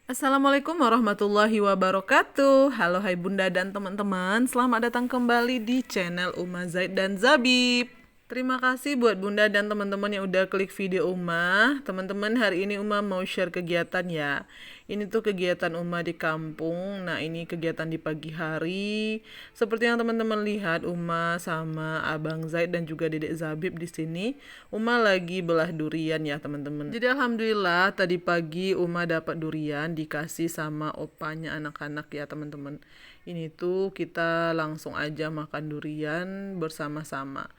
Assalamualaikum warahmatullahi wabarakatuh. Halo hai bunda dan teman-teman, selamat datang kembali di channel Uma Zaid dan Zabib. Terima kasih buat bunda dan teman-teman yang udah klik video Uma. Teman-teman, hari ini Uma mau share kegiatan ya. Ini tuh kegiatan Uma di kampung. Nah, ini kegiatan di pagi hari. Seperti yang teman-teman lihat, Uma sama Abang Zaid dan juga Dedek Zabib di sini. Uma lagi belah durian ya, teman-teman. Jadi alhamdulillah tadi pagi Uma dapat durian dikasih sama opanya anak-anak ya, teman-teman. Ini tuh kita langsung aja makan durian bersama-sama.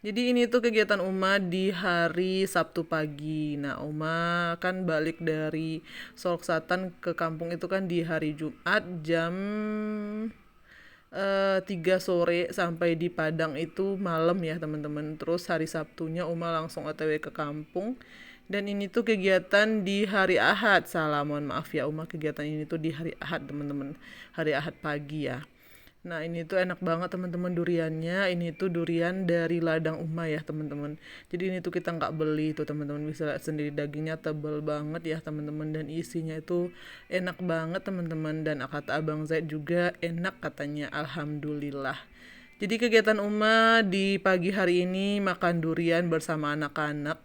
Jadi ini tuh kegiatan Uma di hari Sabtu pagi. Nah, Uma kan balik dari Solksatan ke kampung itu kan di hari Jumat jam 3 sore sampai di Padang itu malam ya, teman-teman. Terus hari Sabtunya Uma langsung OTW ke kampung. Dan ini tuh kegiatan di hari Ahad. Salah, mohon maaf ya Uma, kegiatan ini tuh di hari Ahad, teman-teman. Hari Ahad pagi ya. Nah, ini tuh enak banget teman-teman duriannya. Ini tuh durian dari ladang Uma ya, teman-teman. Jadi ini tuh kita nggak beli tuh, teman-teman. Bisa lihat sendiri, dagingnya tebal banget ya, teman-teman. Dan isinya itu enak banget, teman-teman. Dan kata Abang Zaid juga enak katanya. Alhamdulillah. Jadi kegiatan Uma di pagi hari ini makan durian bersama anak-anak.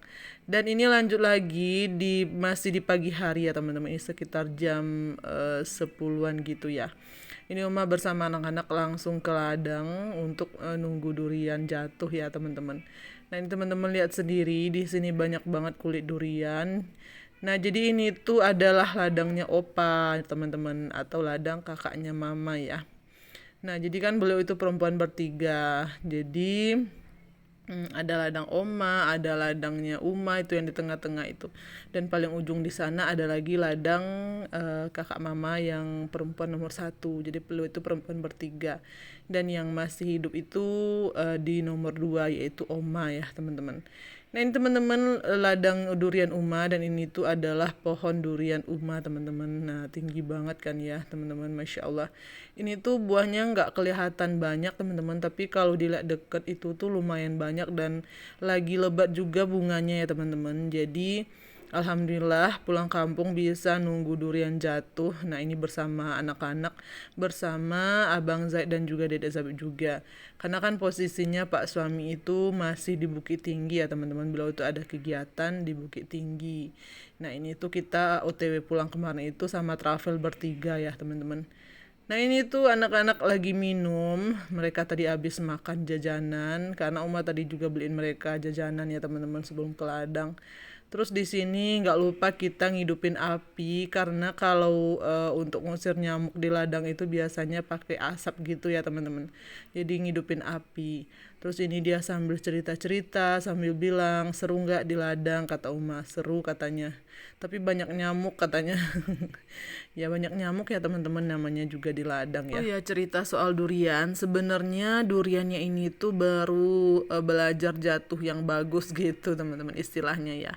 Dan ini lanjut lagi masih di pagi hari ya, teman-teman. Ini sekitar jam 10-an gitu ya. Ini Uma bersama anak-anak langsung ke ladang untuk nunggu durian jatuh ya, teman-teman. Nah, ini teman-teman lihat sendiri, di sini banyak banget kulit durian. Nah, jadi ini tuh adalah ladangnya Opa, teman-teman, atau ladang kakaknya Mama ya. Nah, jadi kan beliau itu perempuan bertiga. Jadi ada ladang Oma, ada ladangnya Uma itu yang di tengah-tengah itu. Dan paling ujung di sana ada lagi ladang kakak mama yang perempuan nomor satu. Jadi beliau itu perempuan bertiga. Dan yang masih hidup itu di nomor dua, yaitu Oma ya, teman-teman. Nah, ini teman-teman ladang durian Uma, dan ini tuh adalah pohon durian Uma, teman-teman. Nah, tinggi banget kan ya, teman-teman, Masya Allah. Ini tuh buahnya nggak kelihatan banyak, teman-teman, tapi kalau dilihat deket itu tuh lumayan banyak dan lagi lebat juga bunganya ya, teman-teman. Jadi alhamdulillah pulang kampung bisa nunggu durian jatuh. Nah, ini bersama anak-anak, bersama Abang Zaid dan juga Dedek Zabib juga. Karena kan posisinya Pak suami itu masih di Bukit Tinggi ya, teman-teman. Beliau itu ada kegiatan di Bukit Tinggi. Nah, ini tuh kita OTW pulang kemarin itu sama travel bertiga ya, teman-teman. Nah, ini tuh anak-anak lagi minum. Mereka tadi habis makan jajanan karena Uma tadi juga beliin mereka jajanan ya, teman-teman, sebelum ke ladang. Terus di sini nggak lupa kita ngidupin api karena kalau untuk ngusir nyamuk di ladang itu biasanya pakai asap gitu ya, teman-teman. Jadi ngidupin api. Terus ini dia sambil cerita-cerita sambil bilang, seru nggak di ladang, kata Uma. Seru katanya. Tapi banyak nyamuk katanya. Ya, banyak nyamuk ya, teman-teman, namanya juga di ladang ya. Oh ya, cerita soal durian. Sebenarnya duriannya ini tuh baru belajar jatuh yang bagus gitu, teman-teman, istilahnya ya.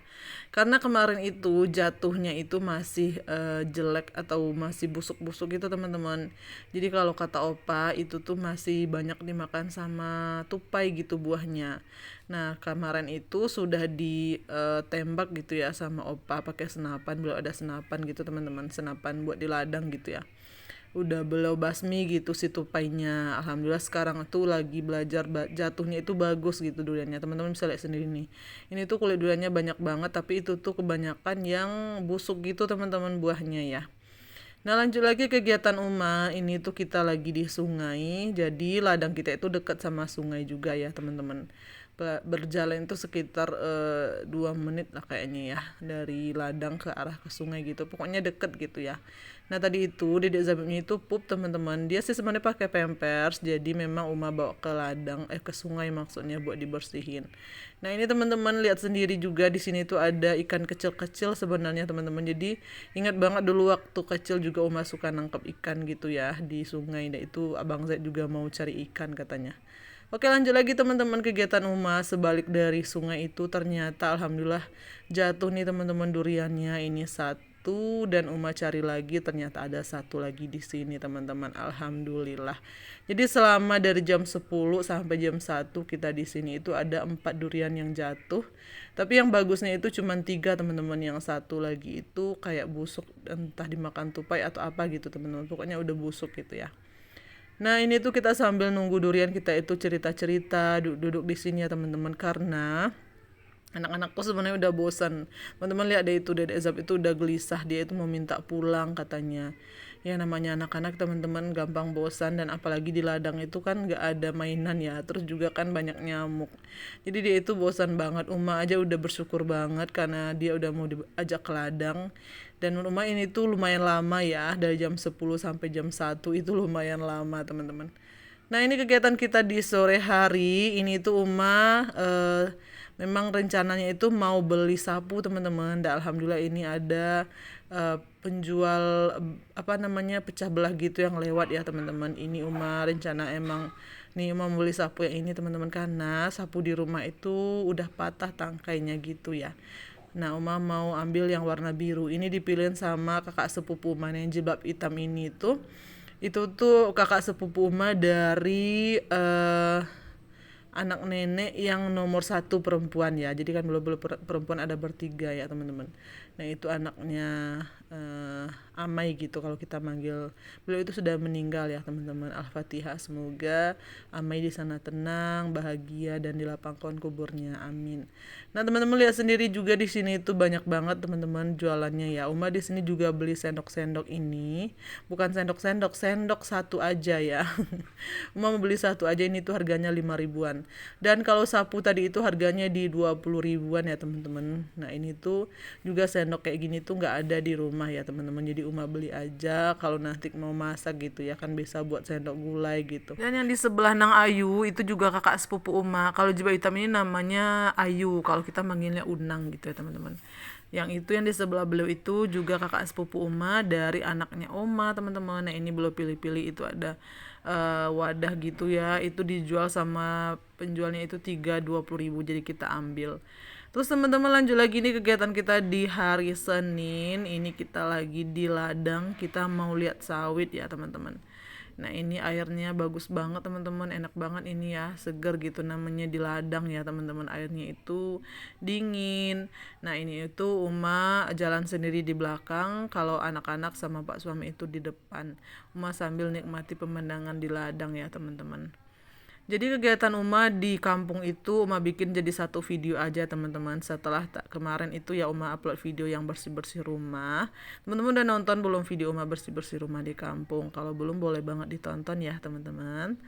Karena kemarin itu jatuhnya itu masih jelek atau masih busuk-busuk gitu, teman-teman. Jadi kalau kata Opa itu tuh masih banyak dimakan sama tupai gitu buahnya. Nah, kemarin itu sudah ditembak gitu ya sama Opa pakai senapan. Belum ada senapan gitu, teman-teman, senapan buat di ladang gitu ya. Udah beliau basmi gitu si tupainya. Alhamdulillah sekarang tuh lagi belajar jatuhnya itu bagus gitu duriannya. Teman-teman bisa lihat sendiri nih. Ini tuh kulit duriannya banyak banget, tapi itu tuh kebanyakan yang busuk gitu, teman-teman, buahnya ya. Nah, lanjut lagi kegiatan Uma. Ini tuh kita lagi di sungai. Jadi ladang kita itu dekat sama sungai juga ya, teman-teman. Berjalan itu sekitar 2 menit lah kayaknya ya, dari ladang ke arah ke sungai gitu. Pokoknya deket gitu ya. Nah, tadi itu Dedek Zabibnya itu pup, teman-teman. Dia sih sebenarnya pakai pampers. Jadi memang Uma bawa ke ladang, ke sungai maksudnya, buat dibersihin. Nah, ini teman-teman lihat sendiri juga di sini tuh ada ikan kecil-kecil sebenarnya, teman-teman. Jadi ingat banget dulu waktu kecil juga Uma suka nangkep ikan gitu ya di sungai. Nah, itu Abang Zaid juga mau cari ikan katanya. Oke, lanjut lagi teman-teman, kegiatan Uma sebalik dari sungai itu ternyata alhamdulillah jatuh nih, teman-teman, duriannya ini satu dan Uma cari lagi ternyata ada satu lagi di sini teman-teman. Alhamdulillah. Jadi selama dari jam 10 sampai jam 1 kita di sini itu ada 4 durian yang jatuh. Tapi yang bagusnya itu cuma 3 teman-teman. Yang satu lagi itu kayak busuk, entah dimakan tupai atau apa gitu teman-teman. Pokoknya udah busuk gitu ya. Nah ini tuh kita sambil nunggu durian kita itu cerita-cerita duduk-duduk di sini ya teman-teman, karena anak-anakku sebenarnya udah bosan. Teman-teman lihat deh itu Dede Zab itu udah gelisah, dia itu mau minta pulang katanya. Ya namanya anak-anak teman-teman gampang bosan, dan apalagi di ladang itu kan gak ada mainan ya, terus juga kan banyak nyamuk. Jadi dia itu bosan banget. Uma aja udah bersyukur banget karena dia udah mau diajak ke ladang. Dan rumah ini tuh lumayan lama ya, dari jam 10 sampai jam 1 itu lumayan lama teman-teman. Nah ini kegiatan kita di sore hari ini tuh Uma memang rencananya itu mau beli sapu teman-teman. Dan alhamdulillah ini ada penjual apa namanya pecah belah gitu yang lewat ya teman-teman. Ini Uma rencana emang nih Uma mau beli sapu yang ini teman-teman, karena sapu di rumah itu udah patah tangkainya gitu ya. Nah Uma mau ambil yang warna biru. Ini dipilihin sama kakak sepupu Uma yang jilbab hitam ini tuh. Itu tuh kakak sepupu Uma dari anak nenek yang nomor 1 perempuan ya. Jadi kan belum perempuan ada bertiga ya teman-teman. Nah itu anaknya Amai gitu kalau kita manggil. Beliau itu sudah meninggal ya teman-teman. Al-Fatihah, semoga Amai di sana tenang, bahagia dan dilapangkan kuburnya. Amin. Nah teman-teman lihat sendiri juga di sini itu banyak banget teman-teman jualannya ya. Uma di sini juga beli sendok-sendok ini. Bukan sendok-sendok, sendok satu aja ya. Uma mau beli satu aja, ini tuh harganya 5 ribuan. Dan kalau sapu tadi itu harganya di 20 ribuan ya teman-teman. Nah ini tuh juga sendok kayak gini tuh nggak ada di rumah ya teman-teman. Jadi Uma beli aja kalau nanti mau masak gitu ya, kan bisa buat sendok gulai gitu. Dan yang di sebelah Nang Ayu itu juga kakak sepupu Uma. Kalau jilbab hitam ini namanya Ayu, kalau kita manggilnya Unang gitu ya teman-teman. Yang itu yang di sebelah beliau itu juga kakak sepupu Uma dari anaknya Oma teman-teman. Nah ini belum pilih-pilih itu ada wadah gitu ya, itu dijual sama penjualnya itu 20 ribu, jadi kita ambil. Terus teman-teman lanjut lagi nih kegiatan kita di hari Senin. Ini kita lagi di ladang, kita mau lihat sawit ya teman-teman. Nah ini airnya bagus banget teman-teman, enak banget ini ya, seger gitu namanya di ladang ya teman-teman. Airnya itu dingin. Nah ini itu Uma jalan sendiri di belakang, kalau anak-anak sama Pak suami itu di depan. Uma sambil nikmati pemandangan di ladang ya teman-teman. Jadi kegiatan Uma di kampung itu Uma bikin jadi satu video aja teman-teman. Setelah kemarin itu ya Uma upload video yang bersih-bersih rumah. Teman-teman udah nonton belum video Uma bersih-bersih rumah di kampung? Kalau belum boleh banget ditonton ya teman-teman.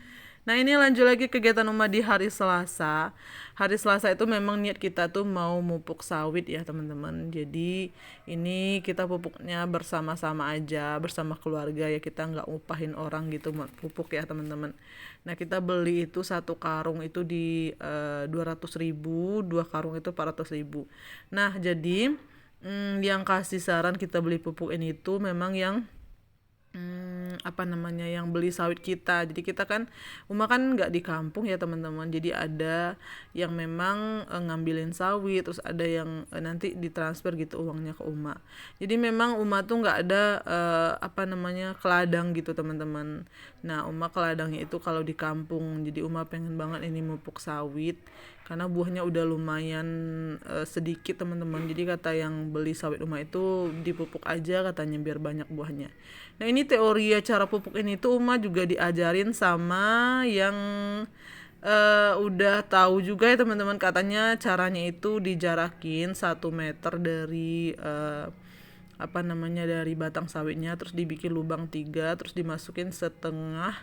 Nah ini lanjut lagi kegiatan Uma di hari Selasa. Hari Selasa itu memang niat kita tuh mau mupuk sawit ya teman-teman. Jadi ini kita pupuknya bersama-sama aja, bersama keluarga ya. Kita nggak upahin orang gitu pupuk ya teman-teman. Nah kita beli itu satu karung itu di 200 ribu, 2 karung itu 400 ribu. Nah jadi yang kasih saran kita beli pupuk ini itu memang yang apa namanya yang beli sawit kita. Jadi kita kan Uma kan nggak di kampung ya teman-teman, jadi ada yang memang ngambilin sawit, terus ada yang nanti ditransfer gitu uangnya ke Uma. Jadi memang Uma tuh nggak ada apa namanya ke ladang gitu teman-teman. Nah Uma ke ladangnya itu kalau di kampung. Jadi Uma pengen banget ini mupuk sawit karena buahnya udah lumayan sedikit teman-teman. Jadi kata yang beli sawit Uma itu dipupuk aja katanya biar banyak buahnya. Nah ini teori ya cara pupuk ini tuh Uma juga diajarin sama yang udah tahu juga ya teman-teman. Katanya caranya itu dijarakin 1 meter dari apa namanya dari batang sawitnya, terus dibikin lubang 3, terus dimasukin setengah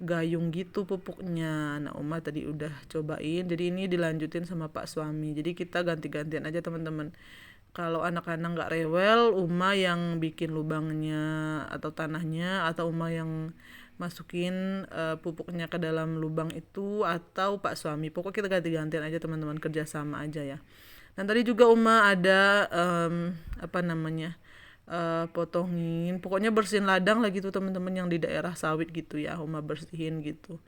gayung gitu pupuknya. Nah Uma tadi udah cobain, jadi ini dilanjutin sama Pak suami. Jadi kita ganti-gantian aja teman-teman. Kalau anak-anak nggak rewel, Uma yang bikin lubangnya atau tanahnya, atau Uma yang masukin pupuknya ke dalam lubang itu, atau Pak suami. Pokoknya kita ganti-gantian aja teman-teman, kerjasama aja ya. Dan tadi juga Uma ada apa namanya potongin, pokoknya bersihin ladang lah gitu teman-teman yang di daerah sawit gitu ya, Uma bersihin gitu.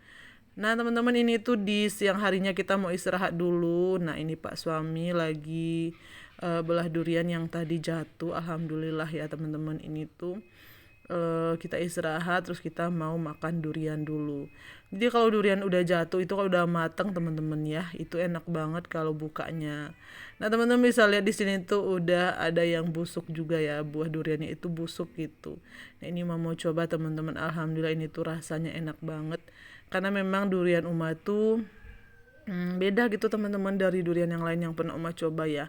Nah teman-teman ini tuh di siang harinya kita mau istirahat dulu. Nah ini Pak suami lagi belah durian yang tadi jatuh. Alhamdulillah ya teman-teman, ini tuh kita istirahat terus kita mau makan durian dulu. Jadi kalau durian udah jatuh itu kalau udah matang teman-teman ya, itu enak banget kalau bukanya. Nah teman-teman bisa lihat di sini tuh udah ada yang busuk juga ya, buah duriannya itu busuk gitu. Nah ini mau coba teman-teman, alhamdulillah ini tuh rasanya enak banget. Karena memang durian Uma tuh beda gitu teman-teman dari durian yang lain yang pernah Uma coba ya.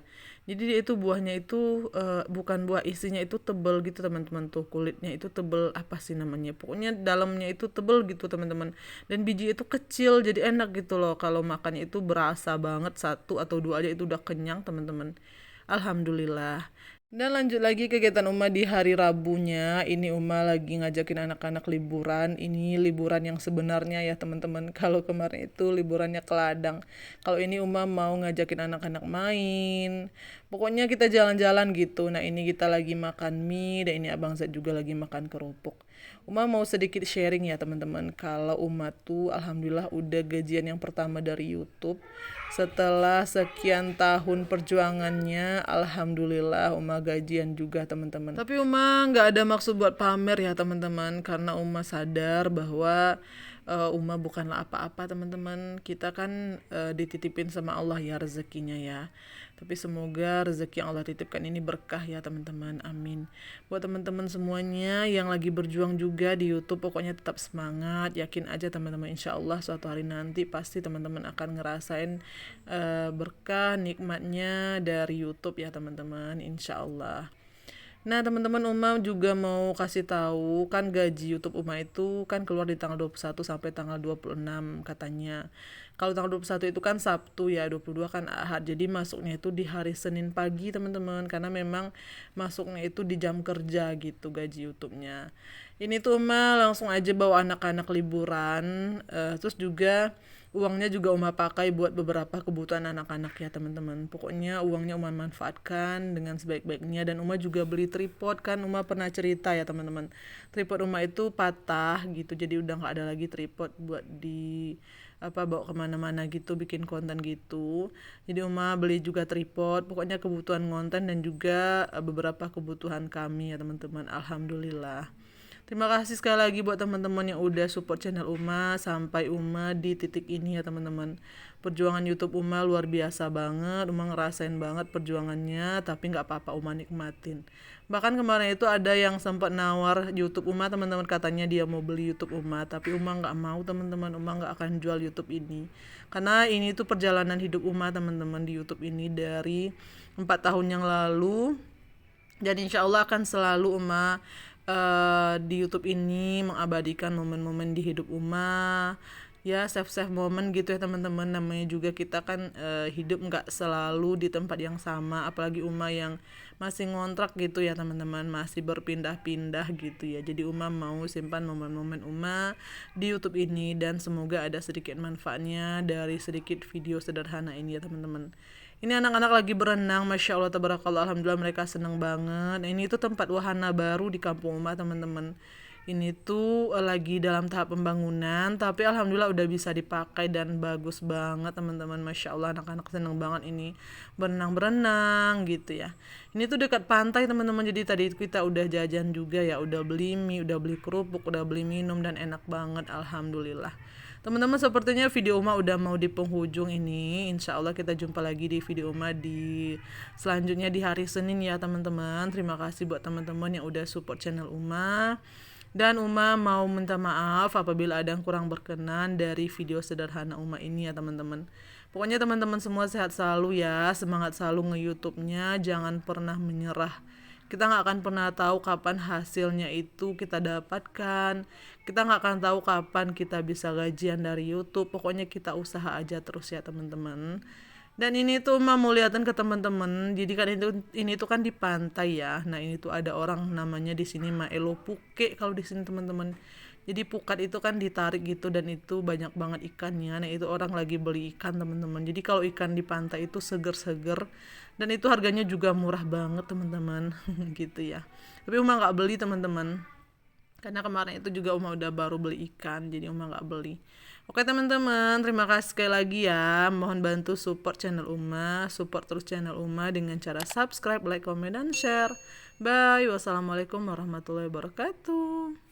Jadi dia itu buahnya itu bukan buah, isinya itu tebel gitu teman-teman, tuh kulitnya itu tebel, apa sih namanya, pokoknya dalamnya itu tebel gitu teman-teman, dan biji itu kecil jadi enak gitu loh, kalau makannya itu berasa banget, satu atau dua aja itu udah kenyang teman-teman. Alhamdulillah. Dan lanjut lagi kegiatan Uma di hari Rabunya. Ini Uma lagi ngajakin anak-anak liburan. Ini liburan yang sebenarnya ya teman-teman. Kalau kemarin itu liburannya ke ladang. Kalau ini Uma mau ngajakin anak-anak main. Pokoknya kita jalan-jalan gitu. Nah ini kita lagi makan mie. Dan ini Abang Zat juga lagi makan kerupuk. Uma mau sedikit sharing ya teman-teman. Kalau Uma tuh alhamdulillah udah gajian yang pertama dari YouTube. Setelah sekian tahun perjuangannya, alhamdulillah Uma gajian juga teman-teman. Tapi Uma nggak ada maksud buat pamer ya teman-teman, karena Uma sadar bahwa Uma bukanlah apa-apa teman-teman. Kita kan dititipin sama Allah ya rezekinya ya. Tapi semoga rezeki yang Allah titipkan ini berkah ya teman-teman. Amin. Buat teman-teman semuanya yang lagi berjuang juga di YouTube, pokoknya tetap semangat. Yakin aja teman-teman, insya Allah suatu hari nanti pasti teman-teman akan ngerasain berkah nikmatnya dari YouTube ya teman-teman, insya Allah. Nah teman-teman, Uma juga mau kasih tahu kan gaji YouTube Uma itu kan keluar di tanggal 21 sampai tanggal 26 katanya. Kalau tanggal 21 itu kan Sabtu ya, 22 kan Ahad. Jadi masuknya itu di hari Senin pagi teman-teman, karena memang masuknya itu di jam kerja gitu gaji YouTube-nya. Ini tuh Uma langsung aja bawa anak-anak liburan, terus juga uangnya juga Uma pakai buat beberapa kebutuhan anak-anak ya teman-teman. Pokoknya uangnya Uma manfaatkan dengan sebaik-baiknya, dan Uma juga beli tripod kan. Uma pernah cerita ya teman-teman, tripod Uma itu patah gitu, jadi udah nggak ada lagi tripod buat di bawa kemana-mana gitu, bikin konten gitu. Jadi Uma beli juga tripod, pokoknya kebutuhan konten dan juga beberapa kebutuhan kami ya teman-teman. Alhamdulillah. Terima kasih sekali lagi buat teman-teman yang udah support channel Uma sampai Uma di titik ini ya teman-teman. Perjuangan YouTube Uma luar biasa banget. Uma ngerasain banget perjuangannya, tapi nggak apa-apa, Uma nikmatin. Bahkan kemarin itu ada yang sempat nawar YouTube Uma teman-teman, katanya dia mau beli YouTube Uma, tapi Uma nggak mau teman-teman. Uma nggak akan jual YouTube ini, karena ini tuh perjalanan hidup Uma teman-teman di YouTube ini dari 4 tahun yang lalu. Dan insya Allah akan selalu Uma di YouTube ini mengabadikan momen-momen di hidup Uma ya, save momen gitu ya teman-teman. Namanya juga kita kan hidup nggak selalu di tempat yang sama, apalagi Uma yang masih ngontrak gitu ya teman-teman, masih berpindah-pindah gitu ya. Jadi Uma mau simpan momen-momen Uma di YouTube ini, dan semoga ada sedikit manfaatnya dari sedikit video sederhana ini ya teman-teman. Ini anak-anak lagi berenang, Masya Allah, tabarakallah, alhamdulillah mereka seneng banget. Nah, ini tuh tempat wahana baru di kampung Uma teman-teman. Ini tuh lagi dalam tahap pembangunan, tapi alhamdulillah udah bisa dipakai dan bagus banget teman-teman. Masya Allah, anak-anak seneng banget ini berenang-berenang gitu ya. Ini tuh dekat pantai teman-teman, jadi tadi kita udah jajan juga ya, udah beli mie, udah beli kerupuk, udah beli minum, dan enak banget alhamdulillah. Teman-teman, sepertinya video Uma udah mau di penghujung ini. Insya Allah kita jumpa lagi di video Uma di selanjutnya di hari Senin ya teman-teman. Terima kasih buat teman-teman yang udah support channel Uma. Dan Uma mau minta maaf apabila ada yang kurang berkenan dari video sederhana Uma ini ya teman-teman. Pokoknya teman-teman semua sehat selalu ya, semangat selalu nge-YouTube-nya, jangan pernah menyerah. Kita nggak akan pernah tahu kapan hasilnya itu kita dapatkan. Kita nggak akan tahu kapan kita bisa gajian dari YouTube. Pokoknya kita usaha aja terus ya teman-teman. Dan ini tuh mau liatin ke teman-teman. Jadi kan ini tuh kan di pantai ya. Nah ini tuh ada orang namanya di sini Maelo Puke kalau di sini teman-teman. Jadi pukat itu kan ditarik gitu, dan itu banyak banget ikannya. Nah itu orang lagi beli ikan teman-teman. Jadi kalau ikan di pantai itu seger-seger, dan itu harganya juga murah banget teman-teman gitu ya. Tapi Uma nggak beli teman-teman, karena kemarin itu juga Uma udah baru beli ikan, jadi Uma nggak beli. Oke teman-teman, terima kasih sekali lagi ya. Mohon bantu support channel Uma, support terus channel Uma dengan cara subscribe, like, komen, dan share. Bye. Wassalamualaikum warahmatullahi wabarakatuh.